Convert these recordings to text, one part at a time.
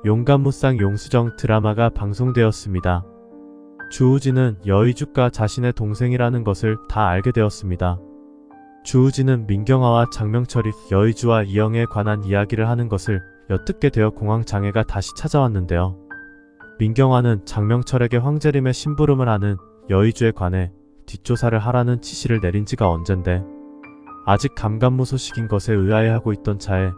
용감무쌍 용수정 드라마가 방송되었습니다. 주우진은 여의주가 자신의 동생이라는 것을 다 알게 되었습니다. 주우진은 민경아와 장명철이 여의주와 이영애에 관한 이야기를 하는 것을 엿듣게 되어 공황장애가 다시 찾아왔는데요. 민경아는 장명철에게 황재림의 심부름을 하는 여의주에 관해 뒷조사를 하라는 지시를 내린 지가 언젠데 아직 감감무소식인 것에 의아해하고 있던 차에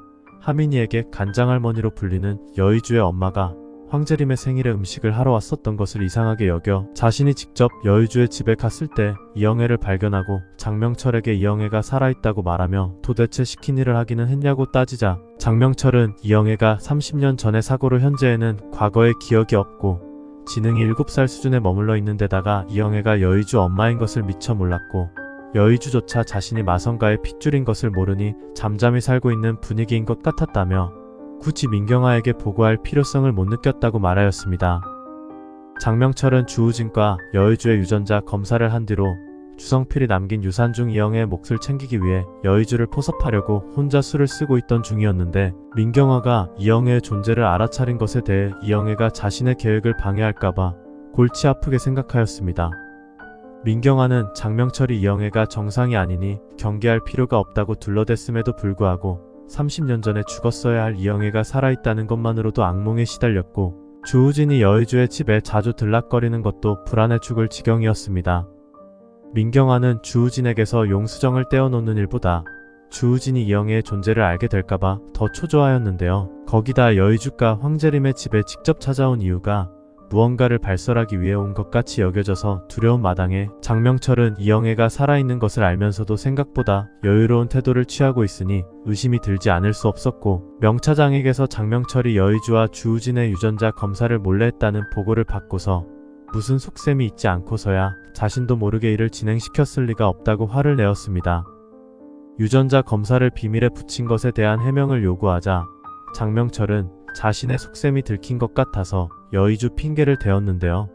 하민이에게 간장할머니로 불리는 여의주의 엄마가 황재림의 생일에 음식을 하러 왔었던 것을 이상하게 여겨 자신이 직접 여의주의 집에 갔을 때 이영애를 발견하고 장명철에게 이영애가 살아있다고 말하며 도대체 시킨 일을 하기는 했냐고 따지자 장명철은 이영애가 30년 전의 사고로 현재에는 과거의 기억이 없고 지능이 7살 수준에 머물러 있는 데다가 이영애가 여의주 엄마인 것을 미처 몰랐고 여의주조차 자신이 마성가의 핏줄인 것을 모르니 잠잠히 살고 있는 분위기인 것 같았다며 굳이 민경아에게 보고할 필요성을 못 느꼈다고 말하였습니다. 장명철은 주우진과 여의주의 유전자 검사를 한 뒤로 주성필이 남긴 유산 중 이영애의 몫을 챙기기 위해 여의주를 포섭하려고 혼자 수를 쓰고 있던 중이었는데 민경아가 이영애의 존재를 알아차린 것에 대해 이영애가 자신의 계획을 방해할까봐 골치 아프게 생각하였습니다. 민경아는 장명철이 이영애가 정상이 아니니 경계할 필요가 없다고 둘러댔음에도 불구하고 30년 전에 죽었어야 할 이영애가 살아있다는 것만으로도 악몽에 시달렸고 주우진이 여의주의 집에 자주 들락거리는 것도 불안해 죽을 지경이었습니다. 민경아는 주우진에게서 용수정을 떼어놓는 일보다 주우진이 이영애의 존재를 알게 될까봐 더 초조하였는데요. 거기다 여의주가 황재림의 집에 직접 찾아온 이유가 무언가를 발설하기 위해 온 것 같이 여겨져서 두려운 마당에 장명철은 이영애가 살아있는 것을 알면서도 생각보다 여유로운 태도를 취하고 있으니 의심이 들지 않을 수 없었고 명차장에게서 장명철이 여의주와 주우진의 유전자 검사를 몰래 했다는 보고를 받고서 무슨 속셈이 있지 않고서야 자신도 모르게 이를 진행시켰을 리가 없다고 화를 내었습니다. 유전자 검사를 비밀에 붙인 것에 대한 해명을 요구하자 장명철은 자신의 속셈이 들킨 것 같아서 여의주 핑계를 대었는데요.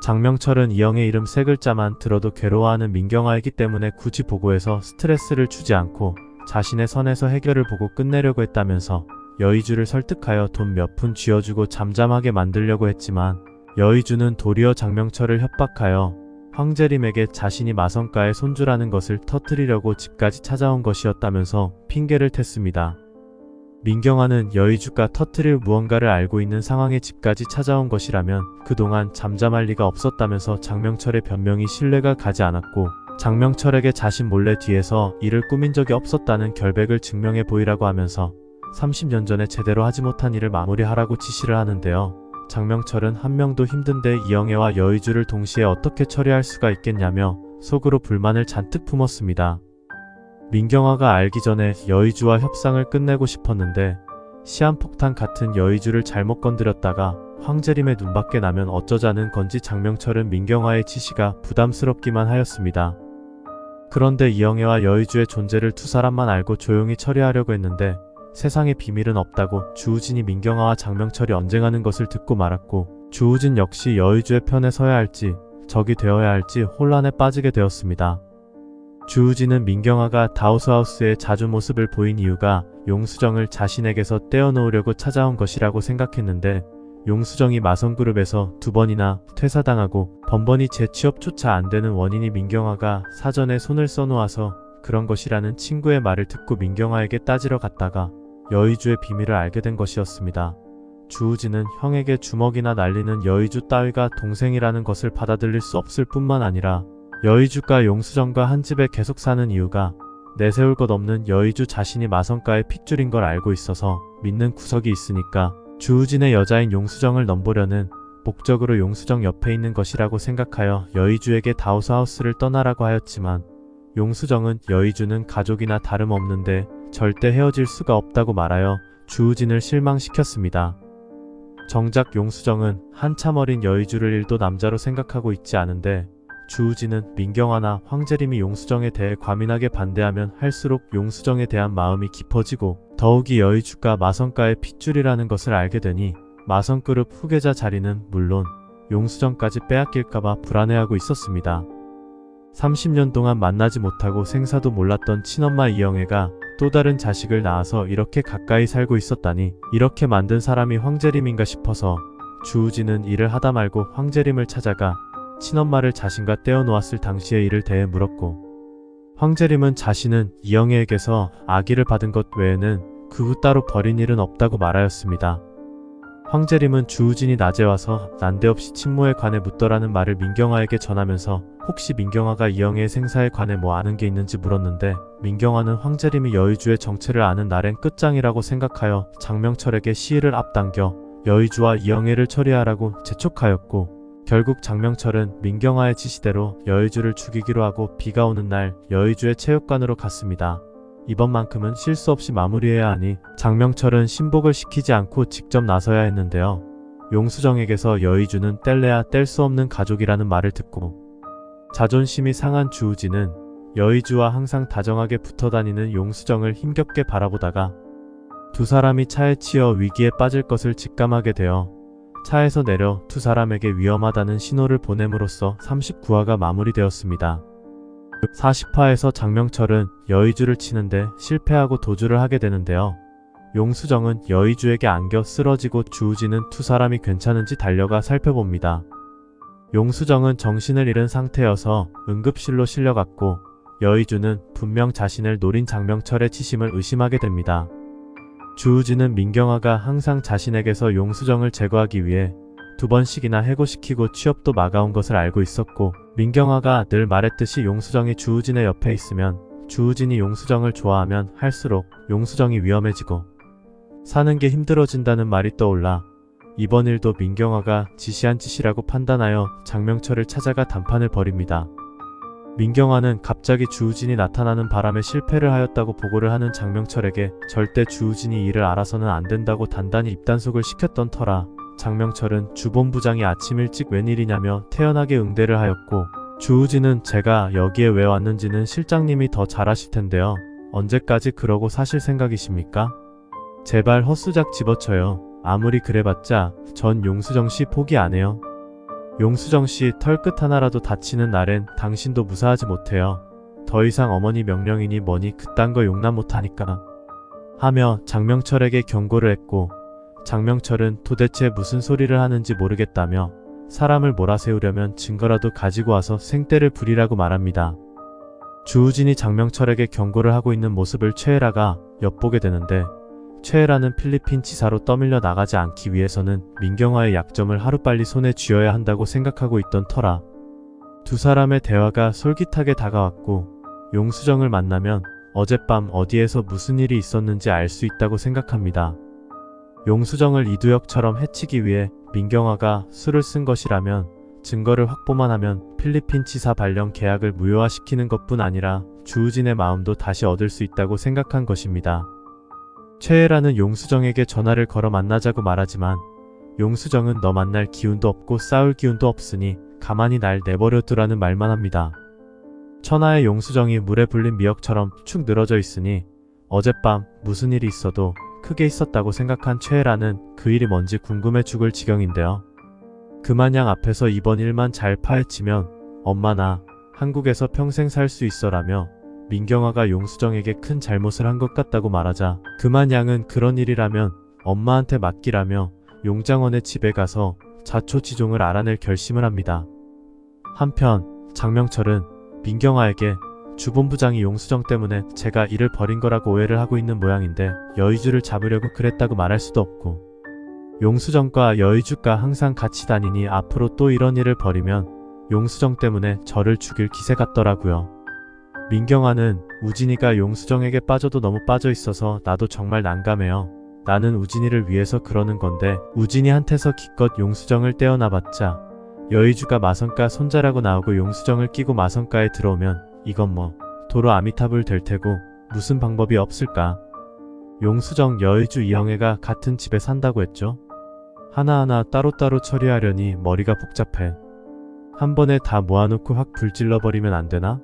장명철은 이영애 이름 3글자만 들어도 괴로워하는 민경아이기 때문에 굳이 보고해서 스트레스를 주지 않고 자신의 선에서 해결을 보고 끝내려고 했다면서 여의주를 설득하여 돈 몇 푼 쥐어주고 잠잠하게 만들려고 했지만 여의주는 도리어 장명철을 협박하여 황재림에게 자신이 마성가의 손주라는 것을 터뜨리려고 집까지 찾아온 것이었다면서 핑계를 댔습니다. 민경아는 여의주가 터뜨릴 무언가를 알고 있는 상황에 집까지 찾아온 것이라면 그동안 잠잠할 리가 없었다면서 장명철의 변명이 신뢰가 가지 않았고 장명철에게 자신 몰래 뒤에서 일을 꾸민 적이 없었다는 결백을 증명해 보이라고 하면서 30년 전에 제대로 하지 못한 일을 마무리하라고 지시를 하는데요. 장명철은 한 명도 힘든데 이영애와 여의주를 동시에 어떻게 처리할 수가 있겠냐며 속으로 불만을 잔뜩 품었습니다. 민경아가 알기 전에 여의주와 협상을 끝내고 싶었는데 시한폭탄 같은 여의주를 잘못 건드렸다가 황재림의 눈밖에 나면 어쩌자는 건지 장명철은 민경아의 지시가 부담스럽기만 하였습니다. 그런데 이영애와 여의주의 존재를 두 사람만 알고 조용히 처리하려고 했는데 세상에 비밀은 없다고 주우진이 민경아와 장명철이 언쟁하는 것을 듣고 말았고 주우진 역시 여의주의 편에 서야 할지 적이 되어야 할지 혼란에 빠지게 되었습니다. 주우진은 민경아가 다우스하우스에 자주 모습을 보인 이유가 용수정을 자신에게서 떼어놓으려고 찾아온 것이라고 생각했는데 용수정이 마성그룹에서 2번이나 퇴사당하고 번번이 재취업조차 안되는 원인이 민경아가 사전에 손을 써놓아서 그런 것이라는 친구의 말을 듣고 민경아에게 따지러 갔다가 여의주의 비밀을 알게 된 것이었습니다. 주우진은 형에게 주먹이나 날리는 여의주 따위가 동생이라는 것을 받아들일 수 없을 뿐만 아니라 여의주가 용수정과 한 집에 계속 사는 이유가 내세울 것 없는 여의주 자신이 마성가의 핏줄인 걸 알고 있어서 믿는 구석이 있으니까 주우진의 여자인 용수정을 넘보려는 목적으로 용수정 옆에 있는 것이라고 생각하여 여의주에게 다우스하우스를 떠나라고 하였지만 용수정은 여의주는 가족이나 다름없는데 절대 헤어질 수가 없다고 말하여 주우진을 실망시켰습니다. 정작 용수정은 한참 어린 여의주를 1도 남자로 생각하고 있지 않은데 주우진은 민경아나 황재림이 용수정에 대해 과민하게 반대하면 할수록 용수정에 대한 마음이 깊어지고 더욱이 여의주가 마성가의 핏줄이라는 것을 알게 되니 마성그룹 후계자 자리는 물론 용수정까지 빼앗길까봐 불안해하고 있었습니다. 30년 동안 만나지 못하고 생사도 몰랐던 친엄마 이영애가 또 다른 자식을 낳아서 이렇게 가까이 살고 있었다니 이렇게 만든 사람이 황재림인가 싶어서 주우진은 일을 하다 말고 황재림을 찾아가 친엄마를 자신과 떼어놓았을 당시의 일을 대해 물었고, 황재림은 자신은 이영애에게서 아기를 받은 것 외에는 그 후 따로 벌인 일은 없다고 말하였습니다. 황재림은 주우진이 낮에 와서 난데없이 친모에 관해 묻더라는 말을 민경아에게 전하면서 혹시 민경아가 이영애의 생사에 관해 뭐 아는 게 있는지 물었는데, 민경아는 황재림이 여의주의 정체를 아는 날엔 끝장이라고 생각하여 장명철에게 시일을 앞당겨 여의주와 이영애를 처리하라고 재촉하였고, 결국 장명철은 민경아의 지시대로 여의주를 죽이기로 하고 비가 오는 날 여의주의 체육관으로 갔습니다. 이번만큼은 실수 없이 마무리해야 하니 장명철은 신복을 시키지 않고 직접 나서야 했는데요. 용수정에게서 여의주는 뗄래야 뗄 수 없는 가족이라는 말을 듣고 자존심이 상한 주우진은 여의주와 항상 다정하게 붙어다니는 용수정을 힘겹게 바라보다가 두 사람이 차에 치여 위기에 빠질 것을 직감하게 되어 차에서 내려 두 사람에게 위험하다는 신호를 보냄으로써 39화가 마무리되었습니다. 40화에서 장명철은 여의주를 치는데 실패하고 도주를 하게 되는데요. 용수정은 여의주에게 안겨 쓰러지고 주우진은 두 사람이 괜찮은지 달려가 살펴봅니다. 용수정은 정신을 잃은 상태여서 응급실로 실려갔고, 여의주는 분명 자신을 노린 장명철의 치심을 의심하게 됩니다. 주우진은 민경아가 항상 자신에게서 용수정을 제거하기 위해 2번씩이나 해고시키고 취업도 막아온 것을 알고 있었고, 민경아가 늘 말했듯이 용수정이 주우진의 옆에 있으면 주우진이 용수정을 좋아하면 할수록 용수정이 위험해지고 사는 게 힘들어진다는 말이 떠올라 이번 일도 민경아가 지시한 짓이라고 판단하여 장명철을 찾아가 단판을 벌입니다. 민경아는 갑자기 주우진이 나타나는 바람에 실패를 하였다고 보고를 하는 장명철에게 절대 주우진이 일을 알아서는 안 된다고 단단히 입단속을 시켰던 터라 장명철은 주본부장이 아침 일찍 웬일이냐며 태연하게 응대를 하였고, 주우진은 제가 여기에 왜 왔는지는 실장님이 더 잘 아실 텐데요. 언제까지 그러고 사실 생각이십니까? 제발 헛수작 집어쳐요. 아무리 그래봤자 전 용수정씨 포기 안 해요. 용수정씨 털끝 하나라도 다치는 날엔 당신도 무사하지 못해요. 더 이상 어머니 명령이니 뭐니 그딴 거 용납 못하니까 하며 장명철에게 경고를 했고, 장명철은 도대체 무슨 소리를 하는지 모르겠다며 사람을 몰아세우려면 증거라도 가지고 와서 생떼를 부리라고 말합니다. 주우진이 장명철에게 경고를 하고 있는 모습을 최애라가 엿보게 되는데, 최애라는 필리핀 지사로 떠밀려 나가지 않기 위해서는 민경아의 약점을 하루빨리 손에 쥐어야 한다고 생각하고 있던 터라 두 사람의 대화가 솔깃하게 다가왔고, 용수정을 만나면 어젯밤 어디에서 무슨 일이 있었는지 알 수 있다고 생각합니다. 용수정을 이두혁처럼 해치기 위해 민경아가 술을 쓴 것이라면 증거를 확보만 하면 필리핀 치사 발령 계약을 무효화시키는 것뿐 아니라 주우진의 마음도 다시 얻을 수 있다고 생각한 것입니다. 최애라는 용수정에게 전화를 걸어 만나자고 말하지만 용수정은 너 만날 기운도 없고 싸울 기운도 없으니 가만히 날 내버려 두라는 말만 합니다. 천하의 용수정이 물에 불린 미역처럼 축 늘어져 있으니 어젯밤 무슨 일이 있어도 크게 있었다고 생각한 최애라는 그 일이 뭔지 궁금해 죽을 지경인데요. 그마냥 앞에서 이번 일만 잘 파헤치면 엄마 나 한국에서 평생 살 수 있어라며 민경아가 용수정에게 큰 잘못을 한 것 같다고 말하자 그마냥은 그런 일이라면 엄마한테 맡기라며 용장원의 집에 가서 자초지종을 알아낼 결심을 합니다. 한편 장명철은 민경아에게 주본부장이 용수정 때문에 제가 일을 벌인 거라고 오해를 하고 있는 모양인데 여의주를 잡으려고 그랬다고 말할 수도 없고, 용수정과 여의주가 항상 같이 다니니 앞으로 또 이런 일을 벌이면 용수정 때문에 저를 죽일 기세 같더라고요. 민경아는 우진이가 용수정에게 빠져도 너무 빠져 있어서 나도 정말 난감해요. 나는 우진이를 위해서 그러는 건데 우진이한테서 기껏 용수정을 떼어놔봤자 여의주가 마성가 손자라고 나오고 용수정을 끼고 마성가에 들어오면 이건 뭐 도로 아미타불 될 테고 무슨 방법이 없을까. 용수정 여의주 이영애가 같은 집에 산다고 했죠. 하나하나 따로따로 처리하려니 머리가 복잡해. 한 번에 다 모아놓고 확 불질러버리면 안 되나?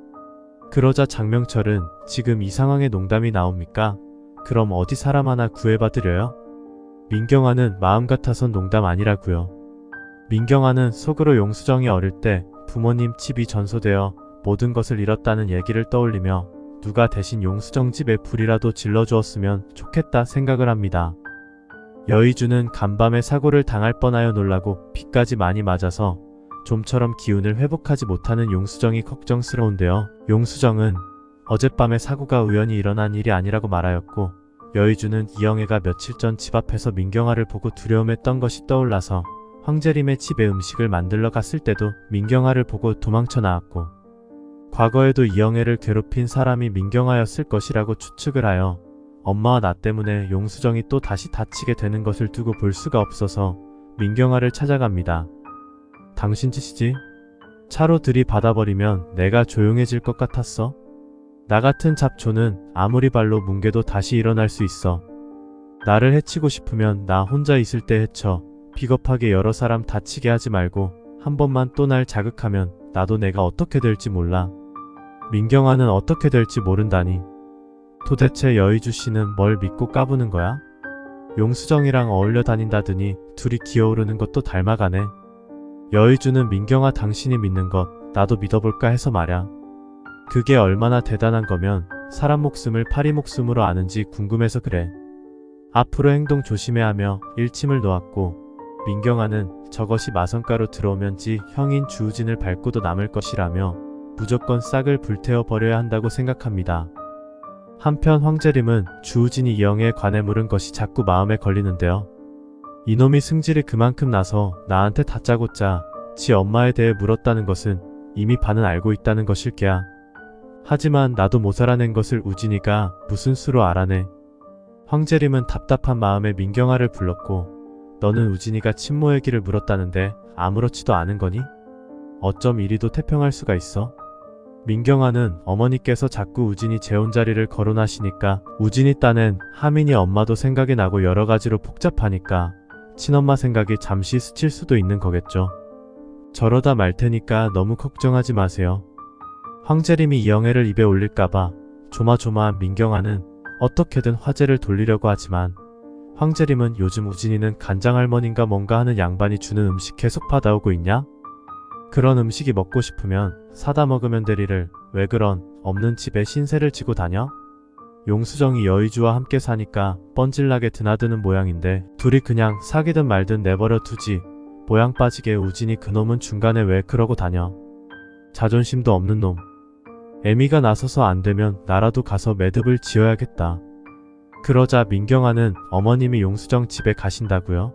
그러자 장명철은 지금 이 상황에 농담이 나옵니까? 그럼 어디 사람 하나 구해봐드려요? 민경아는 마음 같아선 농담 아니라고요. 민경아는 속으로 용수정이 어릴 때 부모님 집이 전소되어 모든 것을 잃었다는 얘기를 떠올리며 누가 대신 용수정 집에 불이라도 질러주었으면 좋겠다 생각을 합니다. 여의주는 간밤에 사고를 당할 뻔하여 놀라고 피까지 많이 맞아서 좀처럼 기운을 회복하지 못하는 용수정이 걱정스러운데요. 용수정은 어젯밤에 사고가 우연히 일어난 일이 아니라고 말하였고, 여의주는 이영애가 며칠 전 집 앞에서 민경아를 보고 두려움했던 것이 떠올라서 황재림의 집에 음식을 만들러 갔을 때도 민경아를 보고 도망쳐 나왔고, 과거에도 이영애를 괴롭힌 사람이 민경아였을 것이라고 추측을 하여 엄마와 나 때문에 용수정이 또 다시 다치게 되는 것을 두고 볼 수가 없어서 민경아를 찾아갑니다. 당신 짓이지? 차로 들이받아버리면 내가 조용해질 것 같았어? 나 같은 잡초는 아무리 발로 뭉개도 다시 일어날 수 있어. 나를 해치고 싶으면 나 혼자 있을 때 해쳐. 비겁하게 여러 사람 다치게 하지 말고 한 번만 또 날 자극하면 나도 내가 어떻게 될지 몰라. 민경아는 어떻게 될지 모른다니. 도대체 여의주 씨는 뭘 믿고 까부는 거야? 용수정이랑 어울려 다닌다더니 둘이 기어오르는 것도 닮아가네. 여의주는 민경아 당신이 믿는 것 나도 믿어볼까 해서 말야. 그게 얼마나 대단한 거면 사람 목숨을 파리 목숨으로 아는지 궁금해서 그래. 앞으로 행동 조심해야 하며 일침을 놓았고, 민경아는 저것이 마성가로 들어오면 지 형인 주우진을 밟고도 남을 것이라며 무조건 싹을 불태워 버려야 한다고 생각합니다. 한편 황재림은 주우진이 이영애에 관해 물은 것이 자꾸 마음에 걸리는데요. 이놈이 승질이 그만큼 나서 나한테 다짜고짜 지 엄마에 대해 물었다는 것은 이미 반은 알고 있다는 것일 게야. 하지만 나도 못 알아낸 것을 우진이가 무슨 수로 알아내. 황재림은 답답한 마음에 민경아를 불렀고, 너는 우진이가 친모 얘기를 물었다는데 아무렇지도 않은 거니? 어쩜 이리도 태평할 수가 있어? 민경아는 어머니께서 자꾸 우진이 재혼 자리를 거론하시니까 우진이 딴엔 하민이 엄마도 생각이 나고 여러 가지로 복잡하니까 친엄마 생각이 잠시 스칠 수도 있는 거겠죠. 저러다 말 테니까 너무 걱정하지 마세요. 황재림이 이영애를 입에 올릴까봐 조마조마한 민경아는 어떻게든 화제를 돌리려고 하지만, 황재림은 요즘 우진이는 간장할머니인가 뭔가 하는 양반이 주는 음식 계속 받아오고 있냐? 그런 음식이 먹고 싶으면 사다 먹으면 되리를 왜 그런 없는 집에 신세를 지고 다녀? 용수정이 여의주와 함께 사니까 뻔질나게 드나드는 모양인데 둘이 그냥 사귀든 말든 내버려 두지. 모양 빠지게 우진이 그놈은 중간에 왜 그러고 다녀? 자존심도 없는 놈. 애미가 나서서 안 되면 나라도 가서 매듭을 지어야겠다. 그러자 민경아는 어머님이 용수정 집에 가신다고요?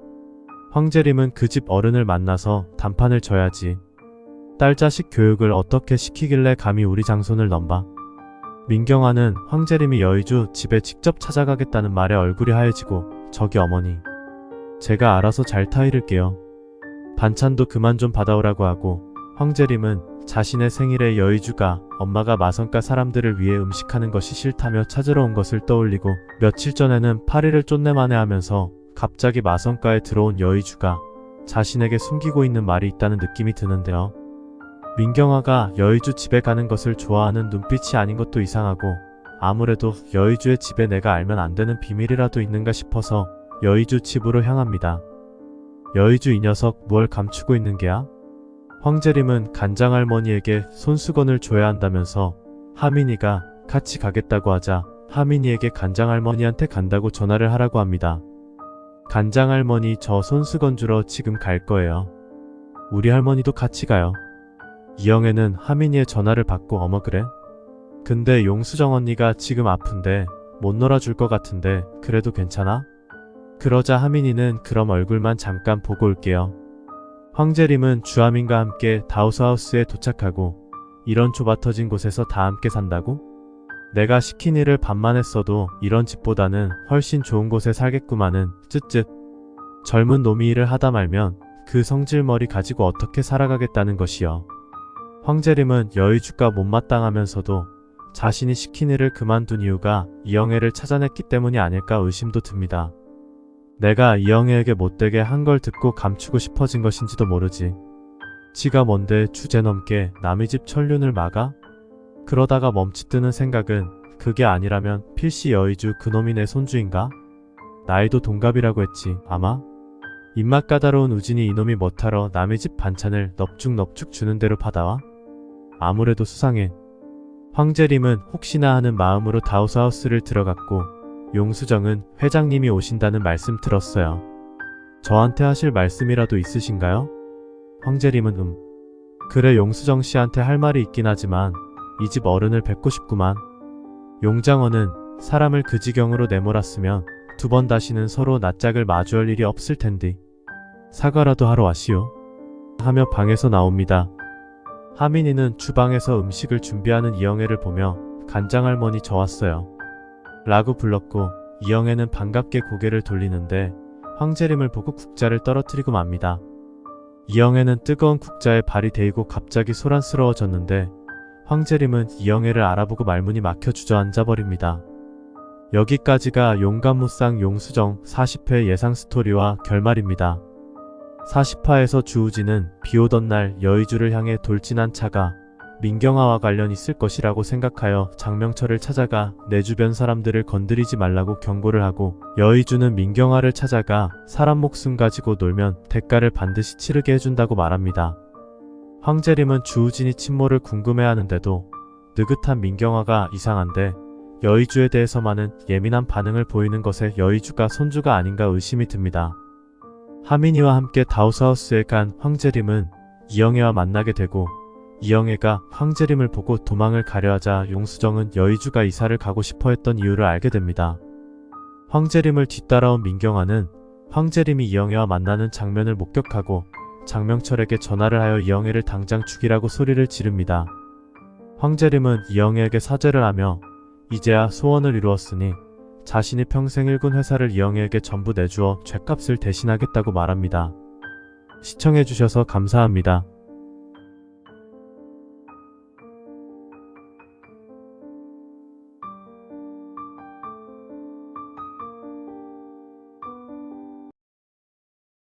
황재림은 그 집 어른을 만나서 단판을 져야지. 딸 자식 교육을 어떻게 시키길래 감히 우리 장손을 넘봐. 민경아는 황재림이 여의주 집에 직접 찾아가겠다는 말에 얼굴이 하얘지고, 저기 어머니, 제가 알아서 잘 타이를게요. 반찬도 그만 좀 받아오라고 하고, 황재림은 자신의 생일에 여의주가 엄마가 마성가 사람들을 위해 음식하는 것이 싫다며 찾으러 온 것을 떠올리고, 며칠 전에는 파리를 쫀내만해하면서 갑자기 마성가에 들어온 여의주가 자신에게 숨기고 있는 말이 있다는 느낌이 드는데요. 민경아가 여의주 집에 가는 것을 좋아하는 눈빛이 아닌 것도 이상하고, 아무래도 여의주의 집에 내가 알면 안 되는 비밀이라도 있는가 싶어서 여의주 집으로 향합니다. 여의주 이 녀석 뭘 감추고 있는 게야? 황재림은 간장할머니에게 손수건을 줘야 한다면서 하민이가 같이 가겠다고 하자 하민이에게 간장할머니한테 간다고 전화를 하라고 합니다. 간장할머니 저 손수건 주러 지금 갈 거예요. 우리 할머니도 같이 가요. 이영애는 하민이의 전화를 받고 어머 그래? 근데 용수정 언니가 지금 아픈데 못 놀아줄 것 같은데 그래도 괜찮아? 그러자 하민이는 그럼 얼굴만 잠깐 보고 올게요. 황재림은 주하민과 함께 다우스하우스에 도착하고, 이런 좁아터진 곳에서 다 함께 산다고? 내가 시킨 일을 반만 했어도 이런 집보다는 훨씬 좋은 곳에 살겠구마는 쯧쯧. 젊은 놈이 일을 하다 말면 그 성질머리 가지고 어떻게 살아가겠다는 것이여. 황재림은 여의주가 못마땅하면서도 자신이 시킨 일을 그만둔 이유가 이영애를 찾아냈기 때문이 아닐까 의심도 듭니다. 내가 이영애에게 못되게 한 걸 듣고 감추고 싶어진 것인지도 모르지. 지가 뭔데 주제넘게 남의 집 천륜을 막아? 그러다가 멈칫드는 생각은 그게 아니라면 필시 여의주 그놈이 내 손주인가? 나이도 동갑이라고 했지 아마? 입맛 까다로운 우진이 이놈이 뭐하러 남의 집 반찬을 넙죽넙죽 주는 대로 받아와? 아무래도 수상해. 황재림은 혹시나 하는 마음으로 다우스하우스를 들어갔고 용수정은 회장님이 오신다는 말씀 들었어요. 저한테 하실 말씀이라도 있으신가요? 황재림은 그래 용수정 씨한테 할 말이 있긴 하지만 이 집 어른을 뵙고 싶구만. 용장원은 사람을 그 지경으로 내몰았으면 두 번 다시는 서로 낯짝을 마주할 일이 없을 텐디. 사과라도 하러 왔시오. 하며 방에서 나옵니다. 하민이는 주방에서 음식을 준비하는 이영애를 보며 간장할머니 저 왔어요. 라고 불렀고 이영애는 반갑게 고개를 돌리는데 황재림을 보고 국자를 떨어뜨리고 맙니다. 이영애는 뜨거운 국자에 발이 데이고 갑자기 소란스러워졌는데 황재림은 이영애를 알아보고 말문이 막혀 주저앉아버립니다. 여기까지가 용감무쌍 용수정 40회 예상 스토리와 결말입니다. 40화에서 주우진은 비오던 날 여의주를 향해 돌진한 차가 민경아와 관련 있을 것이라고 생각하여 장명철을 찾아가 내 주변 사람들을 건드리지 말라고 경고를 하고 여의주는 민경아를 찾아가 사람 목숨 가지고 놀면 대가를 반드시 치르게 해준다고 말합니다. 황재림은 주우진이 친모를 궁금해하는데도 느긋한 민경아가 이상한데 여의주에 대해서만은 예민한 반응을 보이는 것에 여의주가 손주가 아닌가 의심이 듭니다. 하민이와 함께 다우스하우스에 간 황재림은 이영애와 만나게 되고 이영애가 황재림을 보고 도망을 가려하자 용수정은 여의주가 이사를 가고 싶어 했던 이유를 알게 됩니다. 황재림을 뒤따라온 민경아는 황재림이 이영애와 만나는 장면을 목격하고 장명철에게 전화를 하여 이영애를 당장 죽이라고 소리를 지릅니다. 황재림은 이영애에게 사죄를 하며 이제야 소원을 이루었으니 자신이 평생 일군 회사를 이영애에게 전부 내주어 죗값을 대신하겠다고 말합니다. 시청해주셔서 감사합니다.